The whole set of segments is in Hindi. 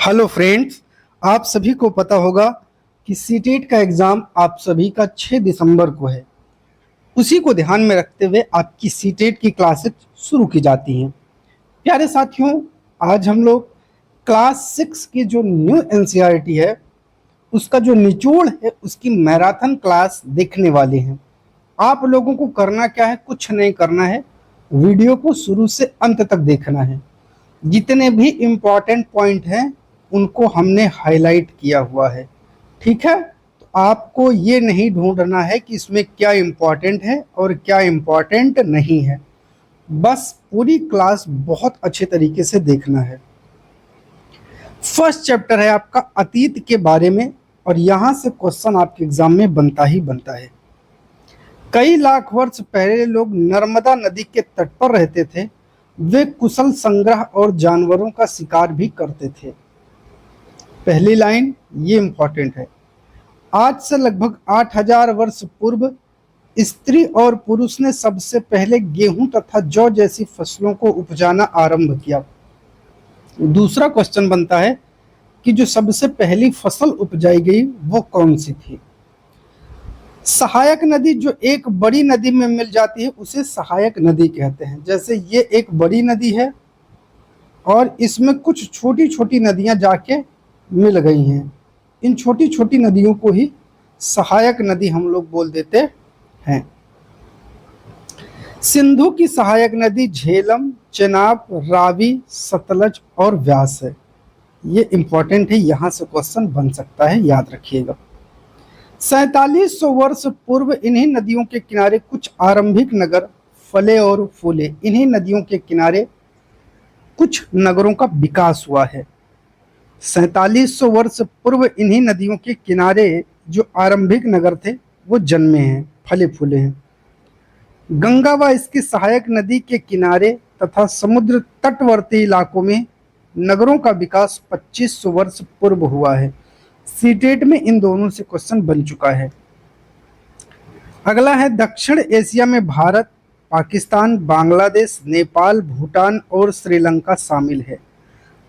हेलो फ्रेंड्स, आप सभी को पता होगा कि सीटेट का एग्ज़ाम आप सभी का 6 दिसंबर को है। उसी को ध्यान में रखते हुए आपकी सीटेट की क्लासेस शुरू की जाती हैं। प्यारे साथियों, आज हम लोग क्लास 6 की जो न्यू एनसीईआरटी है उसका जो निचोड़ है उसकी मैराथन क्लास देखने वाले हैं। आप लोगों को करना क्या है, कुछ नहीं करना है, वीडियो को शुरू से अंत तक देखना है। जितने भी इम्पोर्टेंट पॉइंट हैं उनको हमने हाईलाइट किया हुआ है। ठीक है, तो आपको ये नहीं ढूंढना है कि इसमें क्या इम्पोर्टेंट है और क्या इम्पोर्टेंट नहीं है। बस पूरी क्लास बहुत अच्छे तरीके से देखना है। फर्स्ट चैप्टर है आपका अतीत के बारे में और यहाँ से क्वेश्चन आपके एग्जाम में बनता ही बनता है। कई लाख वर्ष पहले लोग नर्मदा नदी के तट पर रहते थे। वे कुशल संग्रह और जानवरों का शिकार भी करते थे। पहली लाइन ये इंपॉर्टेंट है। आज से लगभग 8000 वर्ष पूर्व स्त्री और पुरुष ने सबसे पहले गेहूं तथा जौ जैसी फसलों को उपजाना आरंभ किया। दूसरा क्वेश्चन बनता है कि जो सबसे पहली फसल उपजाई गई वो कौन सी थी। सहायक नदी जो एक बड़ी नदी में मिल जाती है उसे सहायक नदी कहते हैं। जैसे ये एक बड़ी नदी है और इसमें कुछ छोटी छोटी नदियां जाके मिल गई हैं। इन छोटी छोटी नदियों को ही सहायक नदी हम लोग बोल देते हैं। सिंधु की सहायक नदी झेलम, चेनाब, रावी, सतलज और व्यास है। ये इंपॉर्टेंट है, यहां से क्वेश्चन बन सकता है, याद रखिएगा। 4700 वर्ष पूर्व इन्हीं नदियों के किनारे कुछ आरंभिक नगर फले और फूले। इन्हीं नदियों के किनारे कुछ नगरों का विकास हुआ है। 4700 वर्ष पूर्व इन्हीं नदियों के किनारे जो आरंभिक नगर थे वो जन्मे हैं, फले फूले हैं। गंगा व इसकी सहायक नदी के किनारे तथा समुद्र तटवर्ती इलाकों में नगरों का विकास 2500 वर्ष पूर्व हुआ है। सीटेट में इन दोनों से क्वेश्चन बन चुका है। अगला है दक्षिण एशिया में भारत, पाकिस्तान, बांग्लादेश, नेपाल, भूटान और श्रीलंका शामिल है।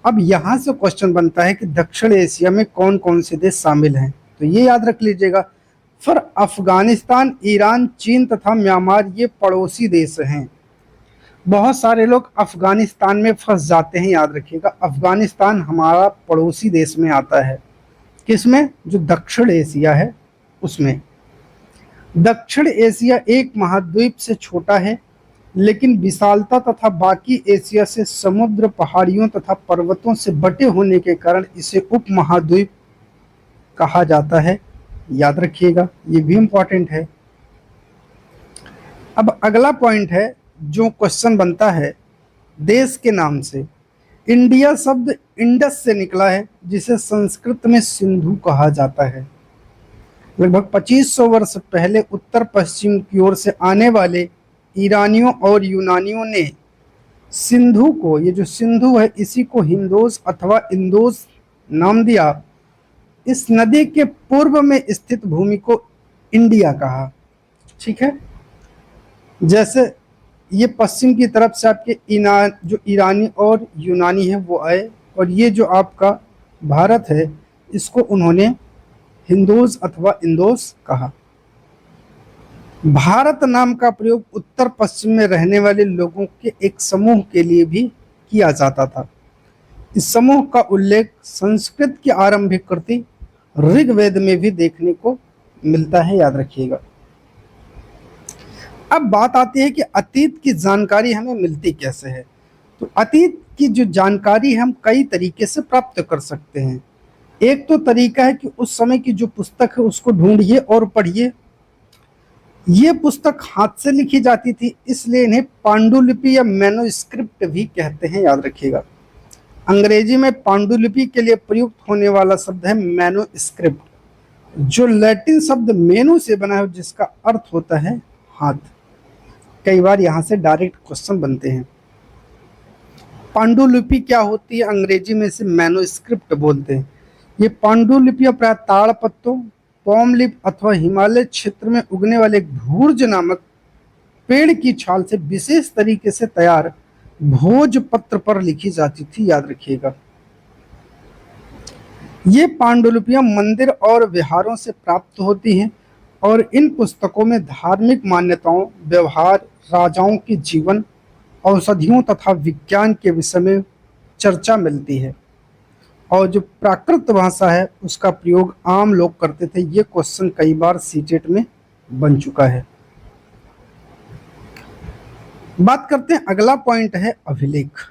अब यहाँ से क्वेश्चन बनता है कि दक्षिण एशिया में कौन कौन से देश शामिल हैं, तो ये याद रख लीजिएगा। फिर अफगानिस्तान, ईरान, चीन तथा म्यांमार ये पड़ोसी देश हैं। बहुत सारे लोग अफगानिस्तान में फंस जाते हैं, याद रखिएगा। अफगानिस्तान हमारा पड़ोसी देश में आता है। किसमें? जो दक्षिण एशिया है उसमें। दक्षिण एशिया एक महाद्वीप से छोटा है, लेकिन विशालता तथा बाकी एशिया से समुद्र, पहाड़ियों तथा पर्वतों से बटे होने के कारण इसे उपमहाद्वीप कहा जाता है। याद रखिएगा, ये भी इंपॉर्टेंट है। अब अगला पॉइंट है जो क्वेश्चन बनता है देश के नाम से। इंडिया शब्द इंडस से निकला है, जिसे संस्कृत में सिंधु कहा जाता है। लगभग 2500 वर्ष पहले उत्तर पश्चिम की ओर से आने वाले ईरानियों और यूनानियों ने सिंधु को, ये जो सिंधु है इसी को हिंदोस अथवा इंदोस नाम दिया। इस नदी के पूर्व में स्थित भूमि को इंडिया कहा। ठीक है, जैसे ये पश्चिम की तरफ से आपके जो ईरानी और यूनानी है वो आए, और ये जो आपका भारत है इसको उन्होंने हिंदोस अथवा इंदोस कहा। भारत नाम का प्रयोग उत्तर पश्चिम में रहने वाले लोगों के एक समूह के लिए भी किया जाता था। इस समूह का उल्लेख संस्कृत की आरंभिक कृति ऋग्वेद में भी देखने को मिलता है, याद रखिएगा। अब बात आती है कि अतीत की जानकारी हमें मिलती कैसे है। तो अतीत की जो जानकारी हम कई तरीके से प्राप्त कर सकते हैं। एक तो तरीका है कि उस समय की जो पुस्तक है उसको ढूंढिए और पढ़िए। ये पुस्तक हाथ से लिखी जाती थी, इसलिए इन्हें पांडुलिपि या मैनोस्क्रिप्ट भी कहते हैं, याद रखिएगा। अंग्रेजी में पांडुलिपि के लिए प्रयुक्त होने वाला शब्द है मैनोस्क्रिप्ट, जो लैटिन शब्द मेनू से बना है, जिसका अर्थ होता है हाथ। कई बार यहाँ से डायरेक्ट क्वेश्चन बनते हैं। पांडुलिपि क्या होती है? अंग्रेजी में इसे मैनोस्क्रिप्ट बोलते हैं। ये पांडुलिपियां प्राय ताड़ पत्तों, पॉम लीफ अथवा हिमालय क्षेत्र में उगने वाले भूर्ज नामक पेड़ की छाल से विशेष तरीके से तैयार भोजपत्र पर लिखी जाती थी, याद रखिएगा। ये पांडुलिपियां मंदिर और विहारों से प्राप्त होती हैं और इन पुस्तकों में धार्मिक मान्यताओं, व्यवहार, राजाओं के जीवन, औषधियों तथा विज्ञान के विषय में चर्चा मिलती है। और जो प्राकृत भाषा है उसका प्रयोग आम लोग करते थे। ये क्वेश्चन कई बार सीटेट में बन चुका है। बात करते हैं, अगला पॉइंट है अभिलेख।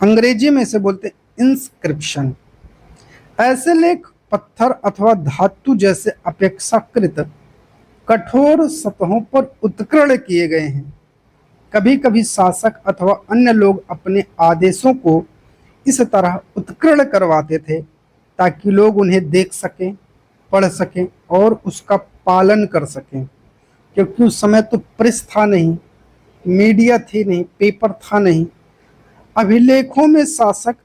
अंग्रेजी में इसे बोलते हैं इंस्क्रिप्शन। ऐसे लेख पत्थर अथवा धातु जैसे अपेक्षाकृत कठोर सतहों पर उत्कीर्ण किए गए हैं। कभी कभी शासक अथवा अन्य लोग अपने आदेशों को इस तरह उत्कीर्ण करवाते थे ताकि लोग उन्हें देख सकें, पढ़ सकें और उसका पालन कर सकें, क्योंकि उस समय तो प्रेस था नहीं, मीडिया थी नहीं, पेपर था नहीं। अभिलेखों में शासक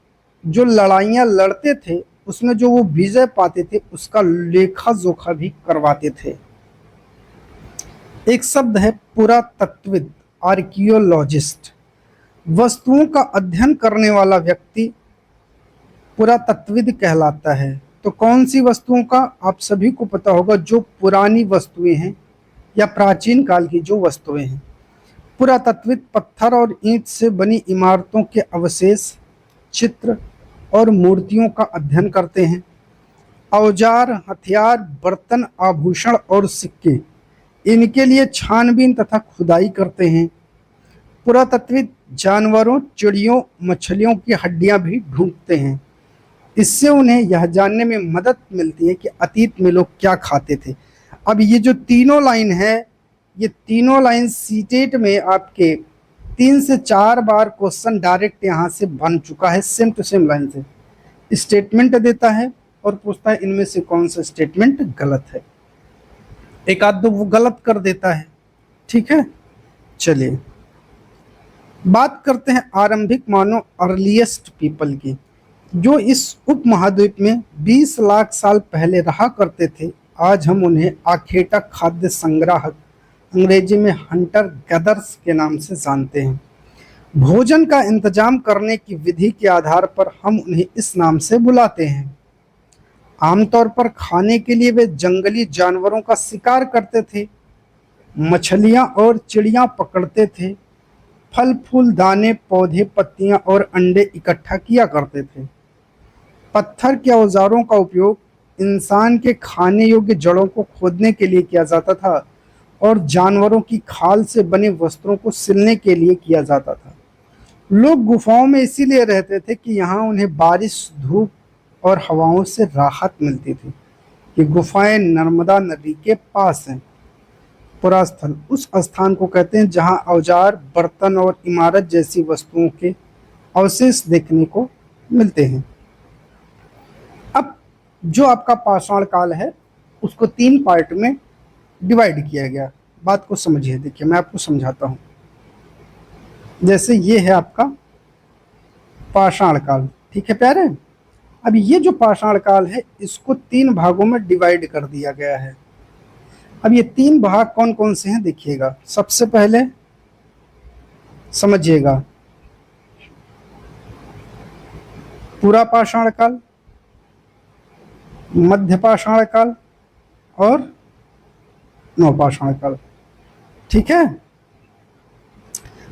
जो लड़ाइयाँ लड़ते थे उसमें जो वो विजय पाते थे उसका लेखा जोखा भी करवाते थे। एक शब्द है पुरातत्वविद, आर्कियोलॉजिस्ट। वस्तुओं का अध्ययन करने वाला व्यक्ति पुरातत्वविद कहलाता है। तो कौन सी वस्तुओं का, आप सभी को पता होगा, जो पुरानी वस्तुएं हैं या प्राचीन काल की जो वस्तुएं हैं। पुरातत्वविद पत्थर और ईंट से बनी इमारतों के अवशेष, चित्र और मूर्तियों का अध्ययन करते हैं। औजार, हथियार, बर्तन, आभूषण और सिक्के, इनके लिए छानबीन तथा खुदाई करते हैं। पुरातत्वविद जानवरों, चिड़ियों, मछलियों की हड्डियां भी ढूंढते हैं। इससे उन्हें यह जानने में मदद मिलती है कि अतीत में लोग क्या खाते थे। अब ये जो तीनों लाइन है, ये तीनों लाइन सीटेट में आपके 3 से 4 बार क्वेश्चन डायरेक्ट यहाँ से बन चुका है। सेम टू सेम लाइन से स्टेटमेंट देता है और पूछता है इनमें से कौन सा स्टेटमेंट गलत है। एक आध दो वो गलत कर देता है, ठीक है। चलिए बात करते हैं आरंभिक मानव, अर्लीस्ट पीपल की, जो इस उपमहाद्वीप में 20 लाख साल पहले रहा करते थे। आज हम उन्हें आखेटा खाद्य संग्राहक, अंग्रेजी में हंटर गैदर्स के नाम से जानते हैं। भोजन का इंतजाम करने की विधि के आधार पर हम उन्हें इस नाम से बुलाते हैं। आमतौर पर खाने के लिए वे जंगली जानवरों का शिकार करते थे, मछलियां और चिड़ियां पकड़ते थे, फल फूल, दाने, पौधे, पत्तियां और अंडे इकट्ठा किया करते थे। पत्थर के औजारों का उपयोग इंसान के खाने योग्य जड़ों को खोदने के लिए किया जाता था और जानवरों की खाल से बने वस्त्रों को सिलने के लिए किया जाता था। लोग गुफाओं में इसीलिए रहते थे कि यहाँ उन्हें बारिश, धूप और हवाओं से राहत मिलती थी। ये गुफाएं नर्मदा नदी के पास हैं। पुरास्थल उस स्थान को कहते हैं जहाँ औजार, बर्तन और इमारत जैसी वस्तुओं के अवशेष देखने को मिलते हैं। अब जो आपका पाषाण काल है उसको 3 पार्ट में डिवाइड किया गया। बात को समझिए, देखिए मैं आपको समझाता हूँ। जैसे ये है आपका पाषाण काल, ठीक है प्यारे। अब ये जो पाषाण काल है इसको 3 भागों में डिवाइड कर दिया गया है। अब ये 3 भाग कौन कौन से हैं देखिएगा। सबसे पहले समझिएगा पूरा पाषाण काल, मध्य पाषाण काल और नवपाषाण काल, ठीक है।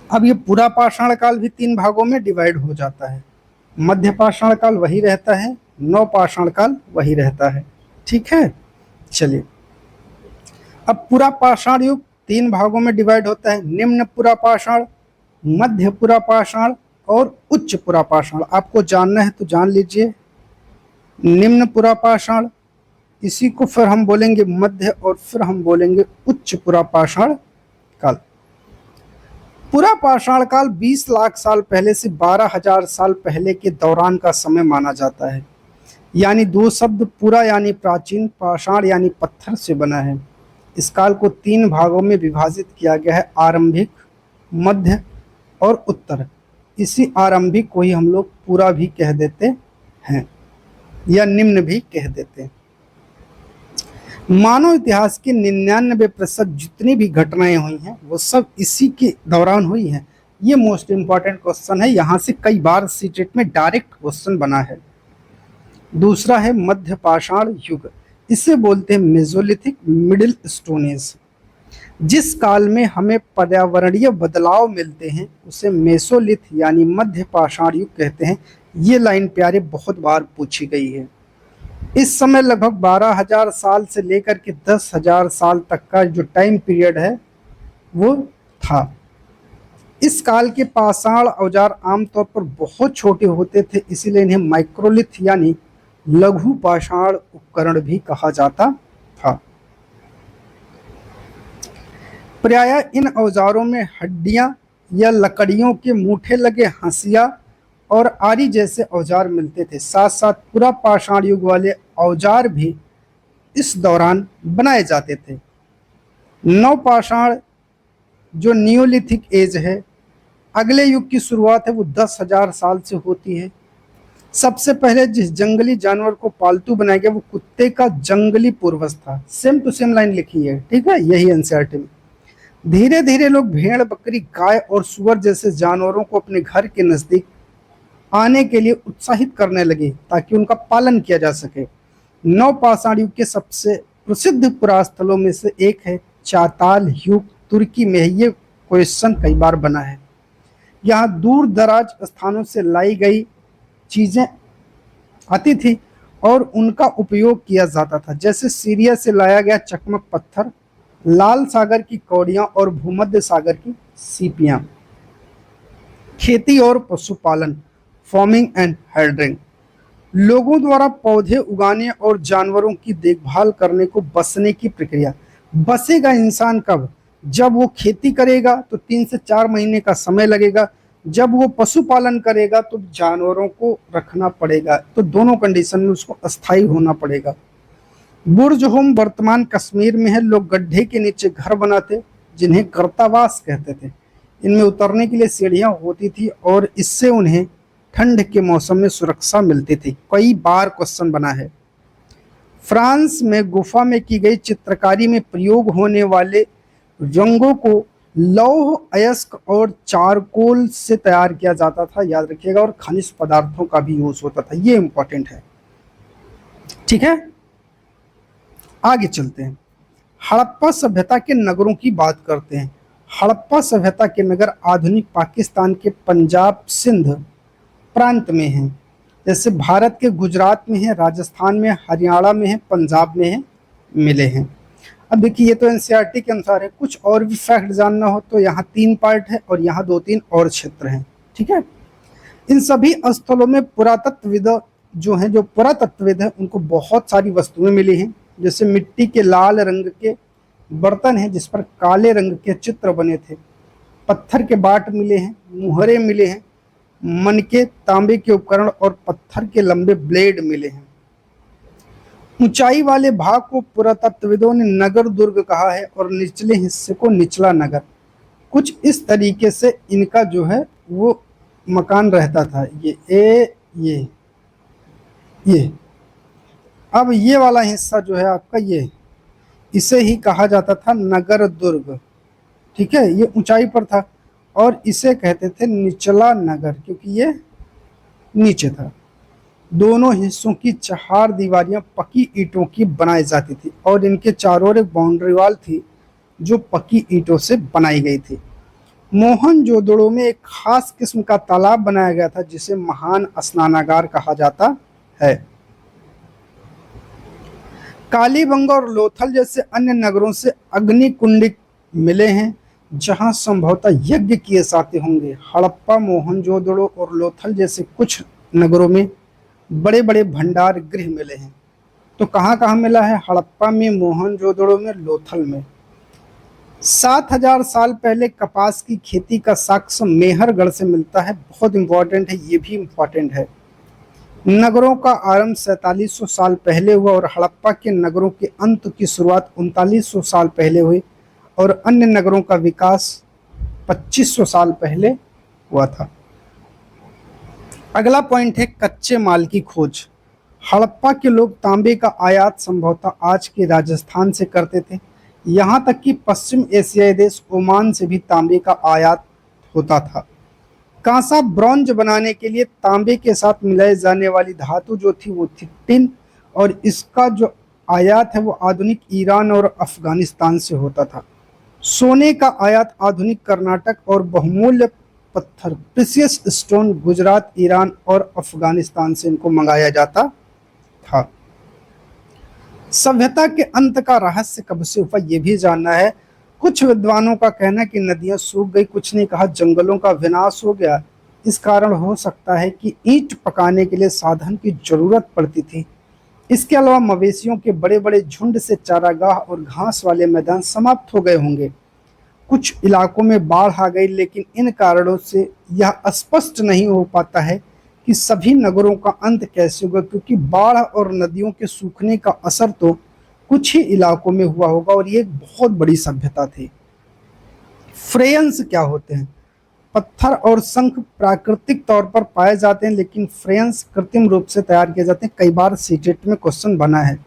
अब ये पूरा पाषाण काल भी 3 भागों में डिवाइड हो जाता है। मध्य पाषाण काल वही रहता है, नवपाषाण काल वही रहता है, ठीक है। चलिए अब पूरा पाषाण युग 3 भागों में डिवाइड होता है, निम्न पूरा पाषाण, मध्य पूरा पाषाण और उच्च पूरा पाषाण। आपको जानना है तो जान लीजिए। निम्न पूरा पाषाण, इसी को फिर हम बोलेंगे मध्य और फिर हम बोलेंगे उच्च पूरा पाषाण काल। पूरा पाषाण काल 20 लाख साल पहले से 12,000 साल पहले के दौरान का समय माना जाता है। यानी 2 शब्द पूरा यानी प्राचीन, पाषाण यानी पत्थर से बना है। इस काल को 3 भागों में विभाजित किया गया है, आरंभिक, मध्य और उत्तर। इसी आरंभिक को ही हम लोग पूरा भी कह देते हैं या निम्न भी कह देते हैं। मानव इतिहास के 99% जितनी भी घटनाएं हुई हैं वो सब इसी के दौरान हुई हैं। ये मोस्ट इम्पॉर्टेंट क्वेश्चन है, यहाँ से कई बार सीटेट में डायरेक्ट क्वेश्चन बना है। दूसरा है मध्य पाषाण युग, इसे बोलते हैं मेसोलिथिक मिडिल स्टोन एज। जिस काल में हमें पर्यावरणीय बदलाव मिलते हैं उसे मेसोलिथ यानी मध्य पाषाण युग कहते हैं। ये लाइन प्यारे बहुत बार पूछी गई है। इस समय लगभग 12,000 साल से लेकर के 10,000 साल तक का जो टाइम पीरियड है वो था। इस काल के पाषाण औजार आमतौर पर बहुत छोटे होते थे, इसीलिए इन्हें माइक्रोलिथ यानी लघु पाषाण उपकरण भी कहा जाता था। प्रायः इन औजारों में हड्डियां या लकड़ियों के मूठे लगे हंसिया और आरी जैसे औजार मिलते थे। साथ साथ पूरा पाषाण युग वाले औजार भी इस दौरान बनाए जाते थे। नवपाषाण जो नियोलिथिक एज है, अगले युग की शुरुआत है वो 10,000 साल से होती है। सबसे पहले जिस जंगली जानवर को पालतू बनाया गया वो कुत्ते का जंगली पूर्वज था। सेम टू सेम लाइन लिखी है, ठीक है, यही एनसीईआरटी में। धीरे धीरे लोग भेड़, बकरी, गाय और सुअर जैसे जानवरों को अपने घर के नजदीक आने के लिए उत्साहित करने लगे ताकि उनका पालन किया जा सके। नवपाषाण युग के सबसे प्रसिद्ध पुरास्थलों में से एक है चाताल युग, तुर्की में। ये क्वेश्चन कई बार बना है। यहाँ दूर दराज स्थानों से लाई गई चीजें आती थी और उनका उपयोग किया जाता था, जैसे सीरिया से लाया गया चकमक पत्थर, लाल सागर की कौड़ियां और भूमध्य सागर की सीपियां। खेती और पशुपालन, फार्मिंग एंड हर्डिंग, लोगों द्वारा पौधे उगाने और जानवरों की देखभाल करने को बसने की प्रक्रिया। बसेगा इंसान कब? जब वो खेती करेगा तो 3 से 4 महीने का समय लगेगा, जब वो पशुपालन करेगा तो जानवरों को रखना पड़ेगा, तो दोनों कंडीशन में उसको अस्थायी होना पड़ेगा। बुर्ज होम वर्तमान कश्मीर में है। लोग गड्ढे के नीचे घर बनाते जिन्हें गर्तावास कहते थे। इनमें उतरने के लिए सीढ़ियां होती थी और इससे उन्हें ठंड के मौसम में सुरक्षा मिलती थी। कई बार क्वेश्चन बना है। फ्रांस में गुफा में की गई चित्रकारी में प्रयोग होने वाले रंगों को लौह अयस्क और चारकोल से तैयार किया जाता था, याद रखिएगा, और खनिज पदार्थों का भी यूज होता था। ये इंपॉर्टेंट है, ठीक है। आगे चलते हैं, हड़प्पा सभ्यता के नगरों की बात करते हैं। हड़प्पा सभ्यता के नगर आधुनिक पाकिस्तान के पंजाब सिंध प्रांत में हैं। जैसे भारत के गुजरात में है, राजस्थान में, हरियाणा में है, पंजाब में है, मिले हैं। अब देखिए ये तो एनसीईआरटी के अनुसार है। कुछ और भी फैक्ट जानना हो तो यहाँ 3 पार्ट है और यहाँ 2-3 और क्षेत्र हैं, ठीक है। इन सभी स्थलों में पुरातत्वविद जो हैं, जो पुरातत्वविद हैं, उनको बहुत सारी वस्तुएं मिली हैं। जैसे मिट्टी के लाल रंग के बर्तन हैं जिस पर काले रंग के चित्र बने थे, पत्थर के बाट मिले हैं, मुहरे मिले हैं, मनके, तांबे के उपकरण और पत्थर के लंबे ब्लेड मिले हैं। ऊंचाई वाले भाग को पुरातत्वविदों ने नगर दुर्ग कहा है और निचले हिस्से को निचला नगर। कुछ इस तरीके से इनका जो है वो मकान रहता था। ये अब ये वाला हिस्सा जो है आपका, ये इसे ही कहा जाता था नगर दुर्ग, ठीक है। ये ऊंचाई पर था और इसे कहते थे निचला नगर क्योंकि ये नीचे था। दोनों हिस्सों की चार दीवारियां पक्की ईंटों की बनाई जाती थी और इनके चारों ओर एक बाउंड्री वॉल थी जो पक्की ईंटों से बनाई गई थी। मोहनजोदड़ो में एक खास किस्म का तालाब बनाया गया था जिसे महान स्नानागार कहा जाता है। कालीबंगा और लोथल जैसे अन्य नगरों से अग्निकुंड मिले हैं जहां संभवतः यज्ञ किए जाते होंगे। हड़प्पा, मोहनजोदड़ो और लोथल जैसे कुछ नगरों में बड़े बड़े भंडार गृह मिले हैं। तो कहाँ कहाँ मिला है? हड़प्पा में, मोहनजोदड़ो में, लोथल में। 7,000 साल पहले कपास की खेती का साक्ष्य मेहरगढ़ से मिलता है। बहुत इंपॉर्टेंट है, ये भी इंपॉर्टेंट है। नगरों का आरंभ 4700 साल पहले हुआ और हड़प्पा के नगरों के अंत की शुरुआत 3900 साल पहले हुई और अन्य नगरों का विकास 2500 साल पहले हुआ था। अगला पॉइंट है कच्चे माल की खोज। हड़प्पा के लोग तांबे का आयात संभवतः आज के राजस्थान से करते थे। यहाँ तक कि पश्चिम एशियाई देश ओमान से भी तांबे का आयात होता था। कांसा ब्रॉन्ज बनाने के लिए तांबे के साथ मिलाई जाने वाली धातु जो थी वो थी टिन, और इसका जो आयात है वो आधुनिक ईरान और अफगानिस्तान से होता था। सोने का आयात आधुनिक कर्नाटक और बहुमूल्य पत्थर प्रीसियस स्टोन गुजरात, ईरान और अफगानिस्तान से इनको मंगाया जाता था। सभ्यता के अंत का रहस्य कब से हुआ ये भी जानना है। कुछ विद्वानों का कहना है कि नदियां सूख गई, कुछ ने कहा जंगलों का विनाश हो गया। इस कारण हो सकता है कि ईंट पकाने के लिए साधन की जरूरत पड़ती थी। इसके अलावा मवेशियों के बड़े बड़े झुंड से चारागाह और घास वाले मैदान समाप्त हो गए होंगे। कुछ इलाकों में बाढ़ आ गई, लेकिन इन कारणों से यह स्पष्ट नहीं हो पाता है कि सभी नगरों का अंत कैसे होगा, क्योंकि बाढ़ और नदियों के सूखने का असर तो कुछ ही इलाकों में हुआ होगा, और ये एक बहुत बड़ी सभ्यता थी। फ्रेयंस क्या होते हैं? पत्थर और शंख प्राकृतिक तौर पर पाए जाते हैं, लेकिन फ्रेयंस कृत्रिम रूप से तैयार किए जाते हैं। कई बार सीटेट में क्वेश्चन बना है।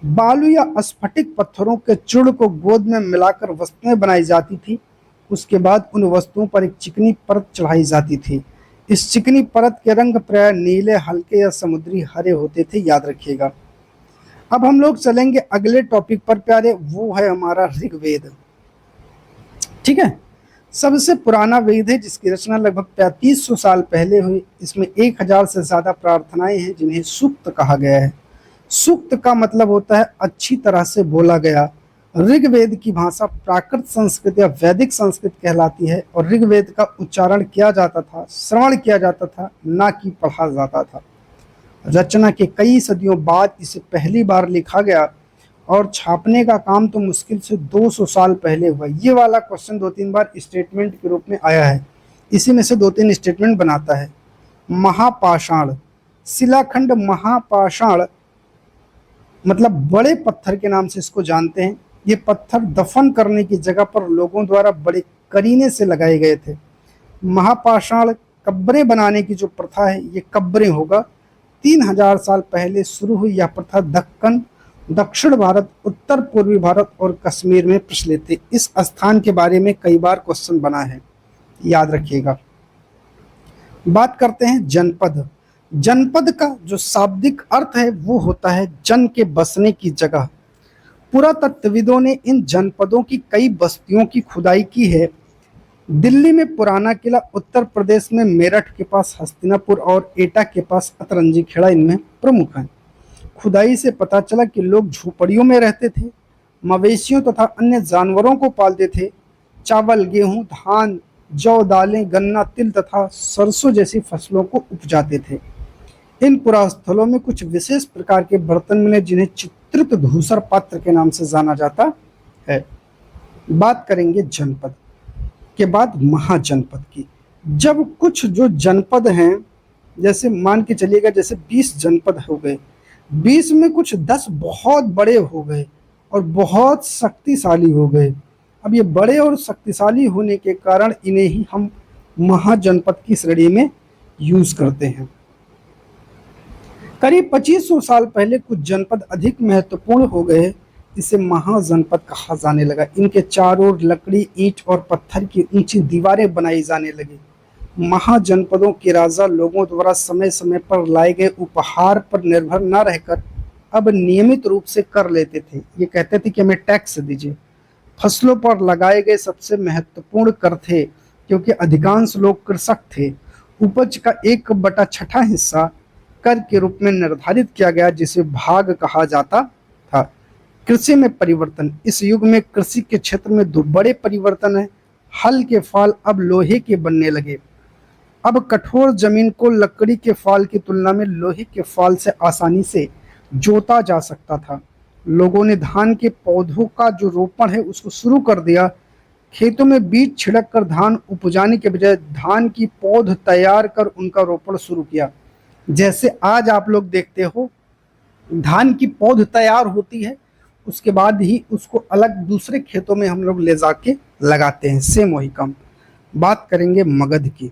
बालू या स्फटिक पत्थरों के चूर्ण को गोद में मिलाकर वस्तुएं बनाई जाती थी। उसके बाद उन वस्तुओं पर एक चिकनी परत चढ़ाई जाती थी। इस चिकनी परत के रंग प्राय नीले, हल्के या समुद्री हरे होते थे, याद रखिएगा। अब हम लोग चलेंगे अगले टॉपिक पर प्यारे, वो है हमारा ऋग्वेद। ठीक है, सबसे पुराना वेद है जिसकी रचना लगभग 3500 साल पहले हुई। इसमें 1000 से ज्यादा प्रार्थनाएं हैं जिन्हें सूक्त कहा गया है। सूक्त का मतलब होता है अच्छी तरह से बोला गया। ऋग्वेद की भाषा प्राकृत संस्कृत या वैदिक संस्कृत कहलाती है, और ऋग्वेद का उच्चारण किया जाता था, श्रवण किया जाता था, ना कि पढ़ा जाता था। रचना के कई सदियों बाद इसे पहली बार लिखा गया, और छापने का काम तो मुश्किल से 200 साल पहले हुआ। ये वाला क्वेश्चन 2-3 बार स्टेटमेंट के रूप में आया है, इसी में से 2-3 स्टेटमेंट बनाता है। महापाषाण, शिलाखंड महापाषाण मतलब बड़े पत्थर के नाम से इसको जानते हैं। ये पत्थर दफन करने की जगह पर लोगों द्वारा बड़े करीने से लगाए गए थे। महापाषाण कब्रें बनाने की जो प्रथा है, ये कब्रें होगा। 3000 साल पहले शुरू हुई यह प्रथा दक्कन, दक्षिण भारत, उत्तर पूर्वी भारत और कश्मीर में प्रचलित थी। इस स्थान के बारे में कई बार क्वेश्चन बना है, याद रखिएगा। बात करते हैं जनपद। जनपद का जो शाब्दिक अर्थ है वो होता है जन के बसने की जगह। पुरातत्वविदों ने इन जनपदों की कई बस्तियों की खुदाई की है। दिल्ली में पुराना किला, उत्तर प्रदेश में मेरठ के पास हस्तिनापुर और एटा के पास अतरंजी खेड़ा इनमें प्रमुख हैं। खुदाई से पता चला कि लोग झोपड़ियों में रहते थे, मवेशियों तथा अन्य जानवरों को पालते थे, चावल, गेहूं, धान, जौ, दालें, गन्ना, तिल तथा सरसों जैसी फसलों को उपजाते थे। इन पुरास्थलों में कुछ विशेष प्रकार के बर्तन मिले जिन्हें चित्रित धूसर पात्र के नाम से जाना जाता है। बात करेंगे जनपद के बाद महाजनपद की। जब कुछ जो जनपद हैं, जैसे मान के चलिएगा जैसे 20 जनपद हो गए, 20 में कुछ 10 बहुत बड़े हो गए और बहुत शक्तिशाली हो गए। अब ये बड़े और शक्तिशाली होने के कारण इन्हें ही हम महाजनपद की श्रेणी में यूज करते हैं। करीब 2500 साल पहले कुछ जनपद अधिक महत्वपूर्ण हो गए, इसे महाजनपद कहा जाने लगा। इनके चारों ओर लकड़ी, ईंट और पत्थर की ऊंची दीवारें बनाई जाने लगी। महाजनपदों के राजा लोगों द्वारा समय समय पर लाए गए उपहार पर निर्भर न रहकर अब नियमित रूप से कर लेते थे। ये कहते थे कि हमें टैक्स दीजिए। फसलों पर लगाए गए सबसे महत्वपूर्ण कर थे, क्योंकि अधिकांश लोग कृषक थे। उपज का 1/6 हिस्सा कर के रूप में निर्धारित किया गया, जिसे भाग कहा जाता था। कृषि में परिवर्तन। इस युग में कृषि के क्षेत्र में 2 बड़े परिवर्तन हैं। हल के फाल अब लोहे के बनने लगे। अब कठोर जमीन को लकड़ी के फाल की तुलना में लोहे के फाल से आसानी से जोता जा सकता था। लोगों ने धान के पौधों का जो रोपण है उसको शुरू कर दिया। खेतों में बीज छिड़क कर धान उपजाने के बजाय धान की पौध तैयार कर उनका रोपण शुरू किया। जैसे आज आप लोग देखते हो, धान की पौध तैयार होती है, उसके बाद ही उसको अलग दूसरे खेतों में हम लोग ले जाके लगाते हैं। सेम वही काम। बात करेंगे मगध की।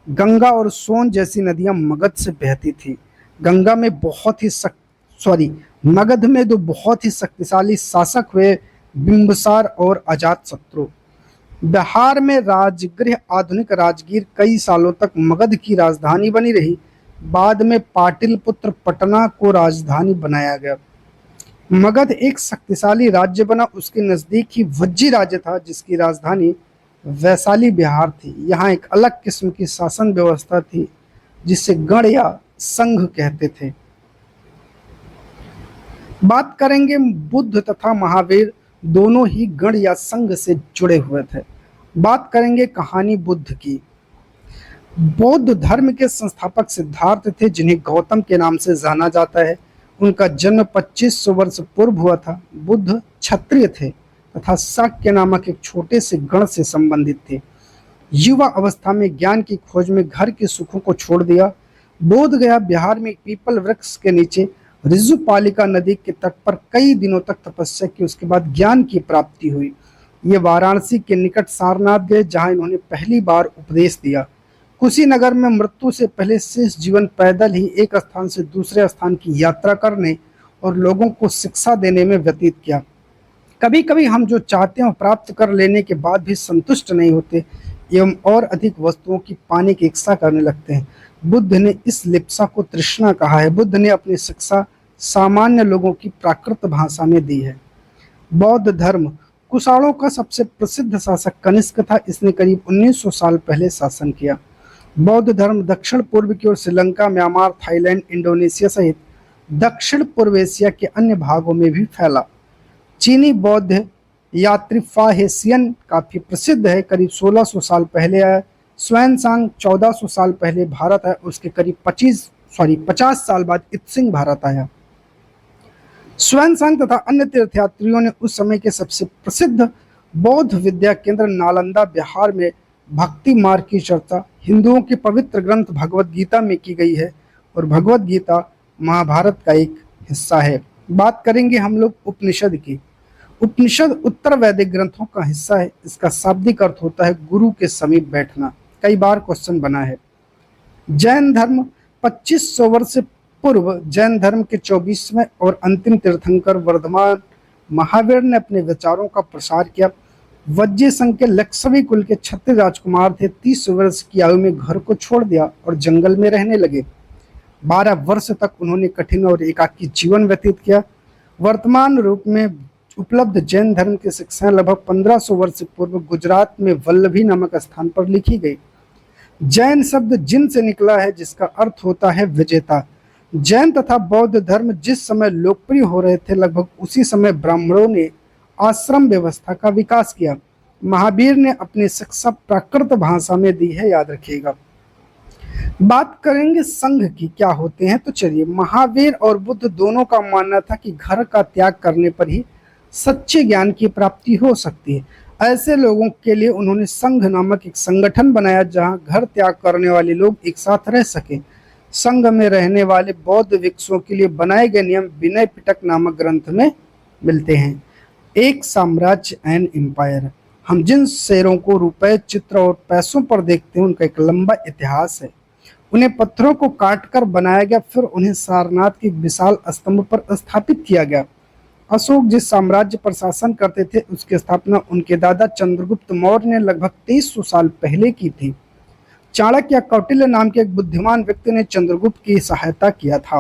गंगा और सोन जैसी नदियां मगध से बहती थी। गंगा में मगध में 2 बहुत ही शक्तिशाली शासक हुए, बिंबिसार और अजातशत्रु। बिहार में राजगृह आधुनिक राजगीर कई सालों तक मगध की राजधानी बनी रही। बाद में पाटलिपुत्र पटना को राजधानी बनाया गया। मगध एक शक्तिशाली राज्य बना। उसके नजदीक ही वज्जी राज्य था जिसकी राजधानी वैशाली बिहार थी। यहाँ एक अलग किस्म की शासन व्यवस्था थी जिसे गण या संघ कहते थे। बात करेंगे बुद्ध तथा महावीर दोनों ही गण या संघ से जुड़े हुए थे। बात करेंगे कहानी बुद्ध की। बौद्ध धर्म के संस्थापक सिद्धार्थ थे जिन्हें गौतम के नाम से जाना जाता है। उनका जन्म 2500 वर्ष पूर्व हुआ था। बुद्ध क्षत्रिय थे तथा शाक्य नामक एक छोटे से गण से संबंधित थे। युवा अवस्था में ज्ञान की खोज में घर के सुखों को छोड़ दिया। बोध गया बिहार में एक पीपल वृक्ष के नीचे ऋजुपालिका नदी के तट पर कई दिनों तक तपस्या की। उसके बाद ज्ञान की प्राप्ति हुई। ये वाराणसी के निकट सारनाथ गए जहां इन्होंने पहली बार उपदेश दिया। कुशीनगर में मृत्यु से पहले शेष जीवन पैदल ही एक स्थान से दूसरे स्थान की यात्रा करने और लोगों को शिक्षा देने में व्यतीत किया। कभी कभी हम जो चाहते हैं प्राप्त कर लेने के बाद भी संतुष्ट नहीं होते एवं और अधिक वस्तुओं की पाने की इच्छा करने लगते हैं। बुद्ध ने इस लिप्सा को तृष्णा कहा है। बुद्ध ने अपनी शिक्षा सामान्य लोगों की प्राकृत भाषा में दी है। बौद्ध धर्म। कुषाणों का सबसे प्रसिद्ध शासक कनिष्क था। इसने करीब 1900 साल पहले शासन किया। बौद्ध धर्म दक्षिण पूर्व की ओर श्रीलंका, म्यांमार, थाईलैंड, इंडोनेशिया सहित दक्षिण पूर्व एशिया के अन्य भागों में भी फैला। चीनी बौद्ध यात्री फा हेसियन काफी प्रसिद्ध है। करीब 1600 साल पहले आया। स्वान 1400 साल पहले भारत आया। उसके करीब 50 साल बाद इत्सिंग भारत आया। स्वान तथा अन्य तीर्थयात्रियों ने उस समय के सबसे प्रसिद्ध बौद्ध विद्या केंद्र नालंदा बिहार में भक्ति मार्ग की चर्चा हिंदुओं के पवित्र ग्रंथ भगवद गीता में की गई है और भगवद गीता महाभारत का एक हिस्सा है। बात करेंगे हम लोग उपनिषद की। उपनिषद उत्तर वैदिक ग्रंथों का हिस्सा है। इसका शाब्दिक अर्थ होता है गुरु के समीप बैठना। कई बार क्वेश्चन बना है। जैन धर्म 2500 वर्ष पूर्व जैन धर्म के 24वें और अंतिम तीर्थंकर वर्धमान महावीर ने अपने विचारों का प्रसार किया। वज्जी संघ के लक्ष्मी कुल के क्षत्रिय राजकुमार थे। 30 वर्ष की आयु में घर को छोड़ दिया और जंगल में रहने लगे। 12 वर्ष तक उन्होंने कठिन और एकाकी जीवन व्यतीत किया। वर्तमान रूप में उपलब्ध जैन धर्म की शिक्षाएं लगभग 1500 वर्ष पूर्व गुजरात में वल्लभी नामक स्थान पर लिखी गई। जैन शब्द जिन से निकला है जिसका अर्थ होता है विजेता। जैन तथा बौद्ध धर्म जिस समय लोकप्रिय हो रहे थे लगभग उसी समय ब्राह्मणों ने आश्रम व्यवस्था का विकास किया। महावीर ने अपनी शिक्षा प्राकृत भाषा में दी है, याद रखिएगा। बात करेंगे संघ की, क्या होते हैं। तो चलिए, महावीर और बुद्ध दोनों का मानना था कि घर का त्याग करने पर ही सच्चे ज्ञान की प्राप्ति हो सकती है। ऐसे लोगों के लिए उन्होंने संघ नामक एक संगठन बनाया जहां घर त्याग करने वाले लोग एक साथ रह सके। संघ में रहने वाले बौद्ध भिक्षुओं के लिए बनाए गए नियम विनय पिटक नामक ग्रंथ में मिलते हैं। एक साम्राज्य एंड एम्पायर। हम जिन शेरों को रुपए, चित्र और पैसों पर देखते हैं उनका एक लंबा इतिहास है। उन्हें पत्थरों को काटकर बनाया गया, फिर उन्हें सारनाथ के विशाल स्तंभ पर स्थापित किया गया। अशोक जिस साम्राज्य पर शासन करते थे उसकी स्थापना उनके दादा चंद्रगुप्त मौर्य ने लगभग 2300 साल पहले की थी। चाणक्य या कौटिल्य नाम के एक बुद्धिमान व्यक्ति ने चंद्रगुप्त की सहायता किया था।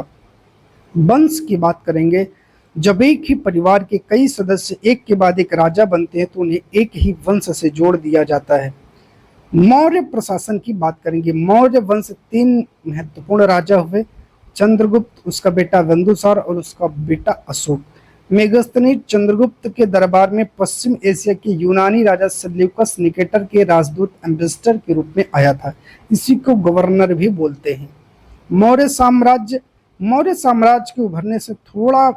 वंश की बात करेंगे। जब एक ही परिवार के कई सदस्य एक के बाद एक राजा बनते हैं तो उन्हें एक ही वंश से जोड़ दिया जाता है। मौर्य प्रशासन की बात करेंगे। मौर्य वंश 3 महत्वपूर्ण राजा हुए, चंद्रगुप्त, उसका बेटा बिंदुसार और उसका बेटा अशोक। मेगस्थनीज चंद्रगुप्त के दरबार में पश्चिम एशिया के यूनानी राजा सेल्यूकस निकेटर के राजदूत एम्बेसडर के रूप में आया था। इसी को गवर्नर भी बोलते हैं। मौर्य साम्राज्य के उभरने से थोड़ा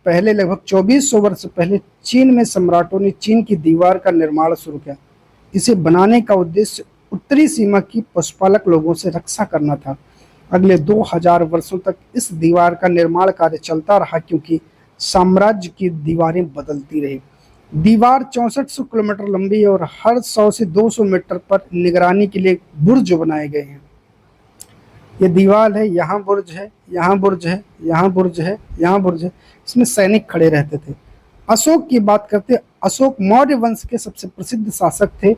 पहले लगभग 2400 वर्ष पहले चीन में सम्राटों ने चीन की दीवार का निर्माण शुरू किया। इसे बनाने का उद्देश्य उत्तरी सीमा की पशुपालक लोगों से रक्षा करना था। अगले 2000 वर्षों तक इस दीवार का निर्माण कार्य चलता रहा क्योंकि साम्राज्य की दीवारें बदलती रही। दीवार 6400 किलोमीटर लंबी है और हर 100 से 200 मीटर पर निगरानी के लिए बुर्ज बनाए गए हैं। ये दीवार है, यहाँ बुर्ज है, यहाँ बुर्ज है, यहाँ बुर्ज है, यहाँ बुर्ज है। इसमें सैनिक खड़े रहते थे। अशोक की बात करते। अशोक मौर्य वंश के सबसे प्रसिद्ध शासक थे।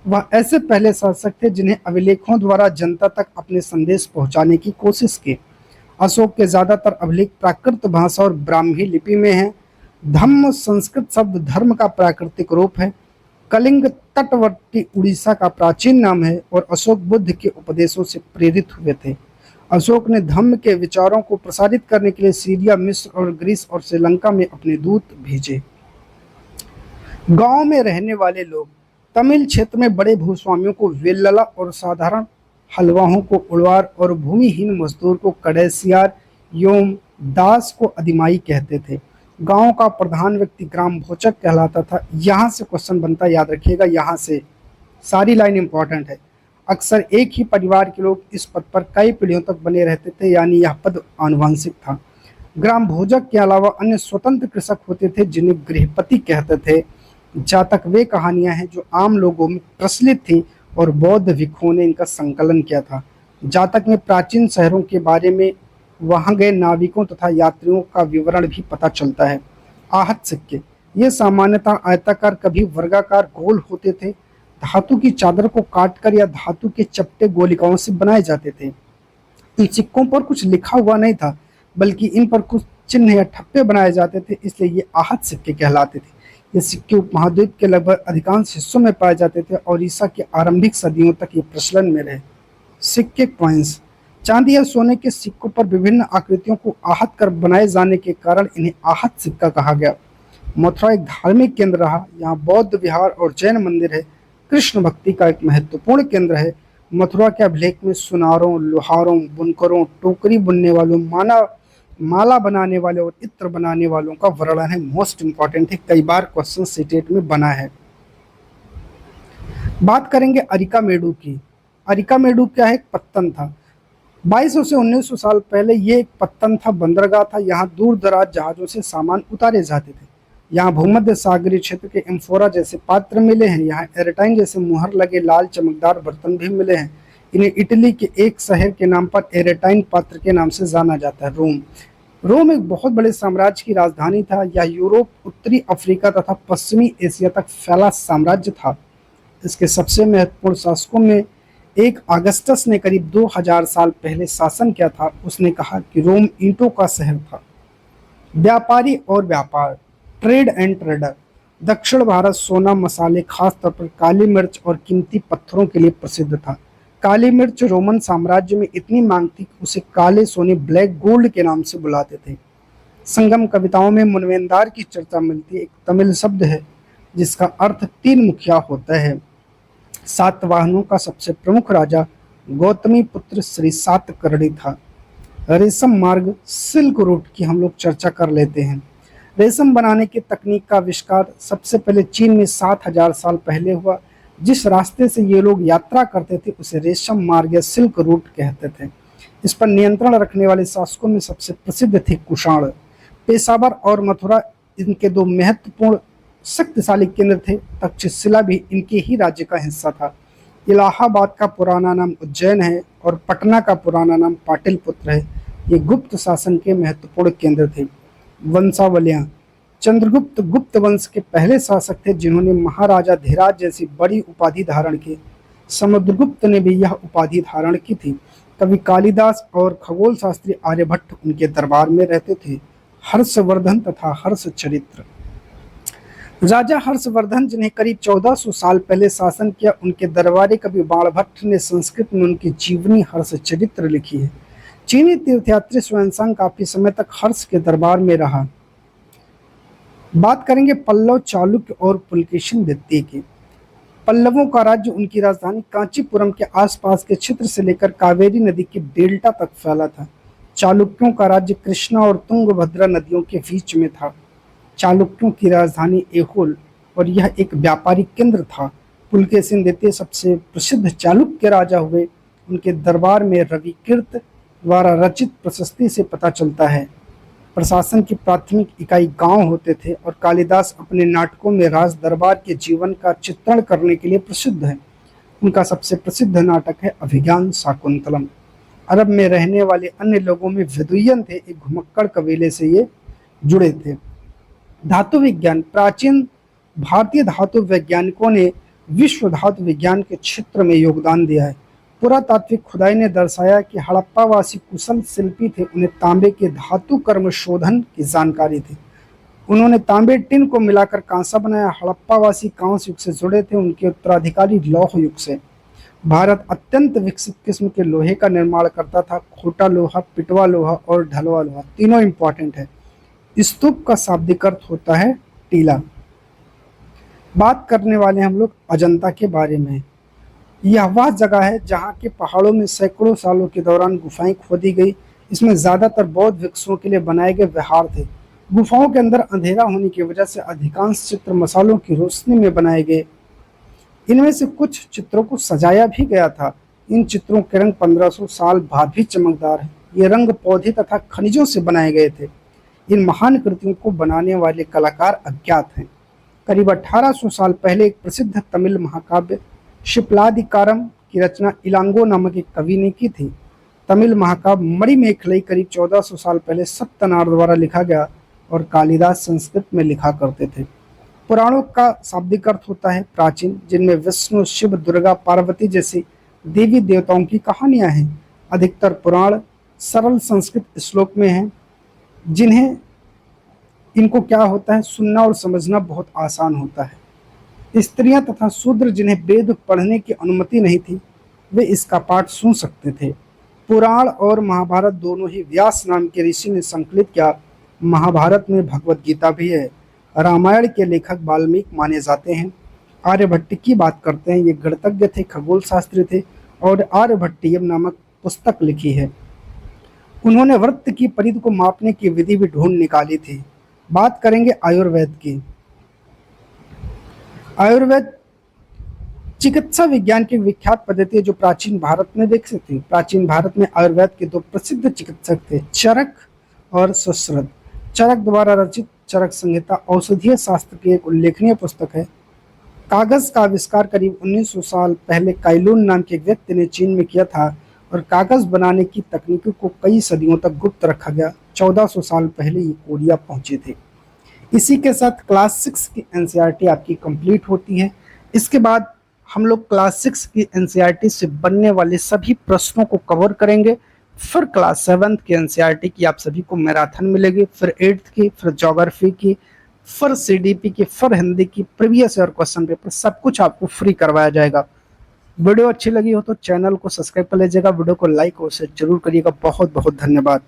वह ऐसे पहले शासक थे जिन्हें अभिलेखों द्वारा जनता तक अपने संदेश पहुंचाने की कोशिश की। अशोक के ज्यादातर अभिलेख प्राकृत भाषा और ब्राह्मी लिपि में हैं। धम्म संस्कृत शब्द धर्म का प्राकृतिक रूप है। कलिंग तटवर्ती उड़ीसा का प्राचीन नाम है और अशोक बुद्ध के उपदेशों से प्रेरित हुए थे। अशोक ने धम्म के विचारों को प्रसारित करने के लिए सीरिया, मिस्र और ग्रीस और श्रीलंका में अपने दूत भेजे। गांव में रहने वाले लोग तमिल क्षेत्र में बड़े भूस्वामियों को वेल्लला और साधारण हलवाहों को उड़वार और भूमिहीन मजदूर को कड़ैसियार एवं दास को अधिमाई कहते थे। गांव का प्रधान व्यक्ति ग्राम भोचक कहलाता था। यहाँ से क्वेश्चन बनता, याद रखिएगा, यहाँ से सारी लाइन इंपॉर्टेंट है। अक्सर एक ही परिवार के लोग इस पद पर कई पीढ़ियों तक बने रहते थे, यानी यह पद आनुवंशिक था। ग्राम भोजक के अलावा अन्य स्वतंत्र कृषक होते थे जिन्हें गृहपति कहते थे। जातक वे कहानियां हैं जो आम लोगों में प्रचलित थी और बौद्ध भिक्षुओं ने इनका संकलन किया था। जातक में प्राचीन शहरों के बारे में, वहां गए नाविकों तथा यात्रियों का विवरण भी पता चलता है। आहत सिक्के, ये सामान्यतः आयताकार, कभी वर्गाकार गोल होते थे। धातु की चादर को काटकर या धातु के चपटे गोलिकाओं से बनाए जाते थे। इन सिक्कों पर कुछ लिखा हुआ नहीं था, बल्कि इन पर कुछ चिन्ह या ठप्पे बनाए जाते थे, इसलिए ये आहत सिक्के कहलाते थे। ये सिक्के उपमहाद्वीप के लगभग अधिकांश हिस्सों में पाए जाते थे और ईसा के आरंभिक सदियों तक ये प्रचलन में रहे। सिक्के कॉइन्स, चांदी या सोने के सिक्कों पर विभिन्न आकृतियों को आहत कर बनाए जाने के कारण इन्हें आहत सिक्का कहा गया। मथुरा एक धार्मिक केंद्र रहा। यहाँ बौद्ध विहार और जैन मंदिर है। कृष्ण भक्ति का एक महत्वपूर्ण केंद्र है। मथुरा के अभिलेख में सुनारों, लोहारों, बुनकरों, टोकरी बुनने वालों, माला बनाने वाले और इत्र बनाने वालों का वर्णन है। मोस्ट इंपॉर्टेंट है, कई बार क्वेश्चन सीटेट में बना है। बात करेंगे अरिकामेडु की। अरिकामेडु क्या है? एक पत्तन था। 2200 से 1900 साल पहले ये एक पत्तन था, बंदरगाह था। यहाँ दूर दराज जहाजों से सामान उतारे जाते थे। यहाँ भूमध्य सागरीय क्षेत्र के एम्फोरा जैसे पात्र मिले हैं। यहाँ एरेटाइन जैसे मुहर लगे लाल चमकदार बर्तन भी मिले हैं। इन्हें इटली के एक शहर के नाम पर एरेटाइन पात्र के नाम से जाना जाता है, रोम। रोम एक बहुत बड़े साम्राज्य की राजधानी था। यह यूरोप, उत्तरी अफ्रीका तथा पश्चिमी एशिया तक फैला साम्राज्य था। इसके सबसे महत्वपूर्ण शासकों में एक अगस्टस ने करीब 2000 साल पहले शासन किया था। उसने कहा कि रोम ईंटों का शहर था। व्यापारी और व्यापार, ट्रेड एंड ट्रेडर। दक्षिण भारत सोना, मसाले, खासतौर पर काली मिर्च और कीमती पत्थरों के लिए प्रसिद्ध था। काली मिर्च रोमन साम्राज्य में इतनी मांग थी कि उसे काले सोने, ब्लैक गोल्ड के नाम से बुलाते थे। संगम कविताओं में मुनवेंदार की चर्चा मिलती है। एक तमिल शब्द है जिसका अर्थ तीन मुखिया होता है। सातवाहनों का सबसे प्रमुख राजा गौतमी पुत्र श्री सातकर्णी था। रेशम मार्ग, सिल्क रूट की हम लोग चर्चा कर लेते हैं। रेशम बनाने की तकनीक का आविष्कार सबसे पहले चीन में 7000 साल पहले हुआ। जिस रास्ते से ये लोग यात्रा करते थे उसे रेशम मार्ग या सिल्क रूट कहते थे। इस पर नियंत्रण रखने वाले शासकों में सबसे प्रसिद्ध थे कुषाण। पेशावर और मथुरा इनके दो महत्वपूर्ण शक्तिशाली केंद्र थे। तक्षशिला भी इनके ही राज्य का हिस्सा था। इलाहाबाद का पुराना नाम उज्जैन है और पटना का पुराना नाम पाटलिपुत्र है। ये गुप्त शासन के महत्वपूर्ण केंद्र थे। वंशावलियां, चंद्रगुप्त गुप्त वंश के पहले शासक थे जिन्होंने महाराजा धीराज जैसी बड़ी उपाधि धारण की। समुद्रगुप्त ने भी यह उपाधि धारण की थी। कवि कालिदास और खगोल शास्त्री आर्यभट्ट उनके दरबार में रहते थे। हर्षवर्धन तथा हर्षचरित्र, राजा हर्षवर्धन जिन्हें करीब 1400 साल पहले शासन किया, उनके दरबारी कवि बाणभट्ट ने संस्कृत में उनकी जीवनी हर्षचरित्र लिखी है। चीनी तीर्थयात्री स्वानसांग काफी समय तक हर्ष के दरबार में रहा। बात करेंगे पल्लव, चालुक्य और पुलकेशिन द्वितीय की। पल्लवों का राज्य उनकी राजधानी कांचीपुरम के आसपास के क्षेत्र से लेकर कावेरी नदी के डेल्टा तक फैला था। चालुक्यों का राज्य कृष्णा और तुंगभद्रा नदियों के बीच में था। चालुक्यों की राजधानी ऐहोल और यह एक व्यापारिक केंद्र था। पुलकेशिन द्वितीय सबसे प्रसिद्ध चालुक्य राजा हुए। उनके दरबार में रविकीर्त द्वारा रचित प्रशस्ति से पता चलता है। प्रशासन की प्राथमिक इकाई गांव होते थे और कालिदास अपने नाटकों में राज दरबार के जीवन का चित्रण करने के लिए प्रसिद्ध है। उनका सबसे प्रसिद्ध नाटक है अभिज्ञान शाकुंतलम। अरब में रहने वाले अन्य लोगों में विदुयन थे। एक घुमक्कड़ कबीले से ये जुड़े थे। धातु विज्ञान, प्राचीन भारतीय धातु वैज्ञानिकों ने विश्व धातु विज्ञान के क्षेत्र में योगदान दिया है। पुरातात्विक खुदाई ने दर्शाया कि हड़प्पावासी कुशल शिल्पी थे, उन्हें तांबे के धातु कर्म शोधन की जानकारी थी। उन्होंने तांबे टिन को मिलाकर कांसा बनाया। हड़प्पावासी कांस्य युग से जुड़े थे, उनके उत्तराधिकारी लौह युग से। भारत अत्यंत विकसित किस्म के लोहे का निर्माण करता था। खोटा लोहा, पिटवा लोहा और ढलवा लोहा तीनों इंपॉर्टेंट है। स्तूप का शाब्दिक अर्थ होता है टीला। बात करने वाले हम लोग अजंता के बारे में। यह वह जगह है जहाँ के पहाड़ों में सैकड़ों सालों के दौरान गुफाएं खोदी गई। इसमें ज्यादातर बौद्ध भिक्षुओं के लिए बनाए गए विहार थे। गुफाओं के अंदर अंधेरा होने की वजह से अधिकांश चित्र मसालों की रोशनी में बनाए गए। इनमें से कुछ चित्रों को सजाया भी गया था। इन चित्रों के रंग 1500 साल बाद भी चमकदार हैं। ये रंग पौधे तथा खनिजों से बनाए गए थे। इन महान कृतियों को बनाने वाले कलाकार अज्ञात हैं। करीब 1800 साल पहले एक प्रसिद्ध तमिल महाकाव्य शिप्लादिकारम की रचना इलांगो नामक एक कवि ने की थी। तमिल महाकाव्य मणिमेखलाई करीब 1400 साल पहले सप्तनार द्वारा लिखा गया और कालिदास संस्कृत में लिखा करते थे। पुराणों का शाब्दिक अर्थ होता है प्राचीन, जिनमें विष्णु, शिव, दुर्गा, पार्वती जैसी देवी देवताओं की कहानियां हैं। अधिकतर पुराण सरल संस्कृत श्लोक में हैं, जिन्हें इनको क्या होता है सुनना और समझना बहुत आसान होता है। स्त्रियां तथा शूद्र जिन्हें वेद पढ़ने की अनुमति नहीं थी, वे इसका पाठ सुन सकते थे। पुराण और महाभारत दोनों ही व्यास नाम के ऋषि ने संकलित किया। महाभारत में भगवत गीता भी है। रामायण के लेखक वाल्मीकि माने जाते हैं। आर्यभट्ट की बात करते हैं, ये गणितज्ञ थे, खगोल शास्त्री थे और आर्यभट्टीयम नामक पुस्तक लिखी है। उन्होंने वृत्त की परिधि को मापने की विधि भी ढूंढ निकाली थी। बात करेंगे आयुर्वेद की। आयुर्वेद चिकित्सा विज्ञान की विख्यात पद्धति है जो प्राचीन भारत में विकसित थी। प्राचीन भारत में आयुर्वेद के दो प्रसिद्ध चिकित्सक थे, चरक और सुश्रुत। चरक द्वारा रचित चरक संहिता औषधीय शास्त्र की एक उल्लेखनीय पुस्तक है। कागज का आविष्कार करीब 1900 साल पहले काइलून नाम के व्यक्ति ने चीन में किया था और कागज बनाने की तकनीकों को कई सदियों तक गुप्त रखा गया। 1400 साल पहले ये कोरिया पहुंचे थे। इसी के साथ क्लास 6 की एनसीईआरटी आपकी कंप्लीट होती है। इसके बाद हम लोग क्लास 6 की एनसीईआरटी से बनने वाले सभी प्रश्नों को कवर करेंगे। फिर क्लास 7 की एनसीईआरटी की आप सभी को मैराथन मिलेगी, फिर 8th की, फिर ज्योग्राफी की, फिर सीडीपी की, फिर हिंदी की, प्रीवियस ईयर क्वेश्चन पेपर, सब कुछ आपको फ्री करवाया जाएगा। वीडियो अच्छी लगी हो तो चैनल को सब्सक्राइब कर लीजिएगा, वीडियो को लाइक और शेयर जरूर करिएगा। बहुत बहुत धन्यवाद।